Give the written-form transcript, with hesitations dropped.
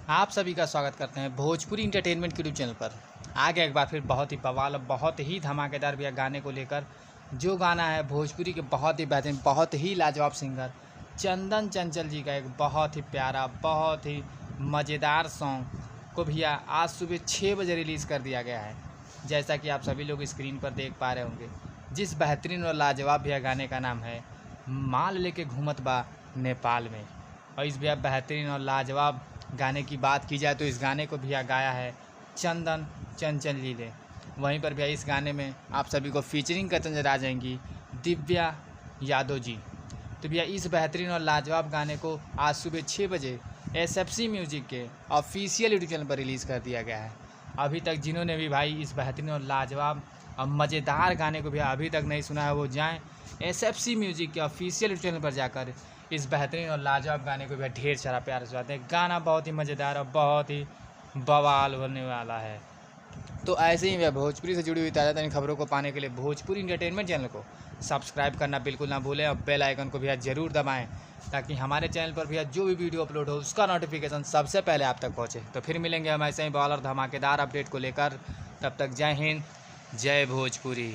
आप सभी का स्वागत करते हैं भोजपुरी इंटरटेनमेंट के यूट्यूब चैनल पर। आ गया एक बार फिर बहुत ही बवाल और बहुत ही धमाकेदार भैया गाने को लेकर। जो गाना है भोजपुरी के बहुत ही बेहतरीन, बहुत ही लाजवाब सिंगर चंदन चंचल जी का एक बहुत ही प्यारा, बहुत ही मज़ेदार सॉन्ग को भैया आज सुबह 6 बजे रिलीज़ कर दिया गया है। जैसा कि आप सभी लोग स्क्रीन पर देख पा रहे होंगे, जिस बेहतरीन और लाजवाब भैया गाने का नाम है माल लेके घूमत बा नेपाल में। और इस भैया बेहतरीन और लाजवाब गाने की बात की जाए तो इस गाने को भैया गाया है चंदन चंचल जी ने। वहीं पर भैया इस गाने में आप सभी को फीचरिंग करते नजर आ जाएंगी दिव्या यादव जी। तो भैया इस बेहतरीन और लाजवाब गाने को आज सुबह 6 बजे SFC म्यूजिक के ऑफिशियल यूट्यूब चैनल पर रिलीज़ कर दिया गया है। अभी तक जिन्होंने भी भाई इस बेहतरीन और लाजवाब और मज़ेदार गाने को भैया अभी तक नहीं सुना है, वो जाएँ SFC म्यूजिक के ऑफिशियल यूट्यूब चैनल पर जाकर इस बेहतरीन और लाजवाब गाने को भी ढेर सारा प्यार से सुनाते हैं। गाना बहुत ही मज़ेदार और बहुत ही बवाल होने वाला है। तो ऐसे ही भोजपुरी से जुड़ी हुई ताज़ा तरीन खबरों को पाने के लिए भोजपुरी इंटरटेनमेंट चैनल को सब्सक्राइब करना बिल्कुल ना भूलें और बेल आइकन को भैया ज़रूर दबाएं, ताकि हमारे चैनल पर भैया जो भी वीडियो अपलोड हो उसका नोटिफिकेशन सबसे पहले आप तक पहुँचे। तो फिर मिलेंगे हम ऐसे ही बवाल और धमाकेदार अपडेट को लेकर। तब तक जय हिंद, जय भोजपुरी।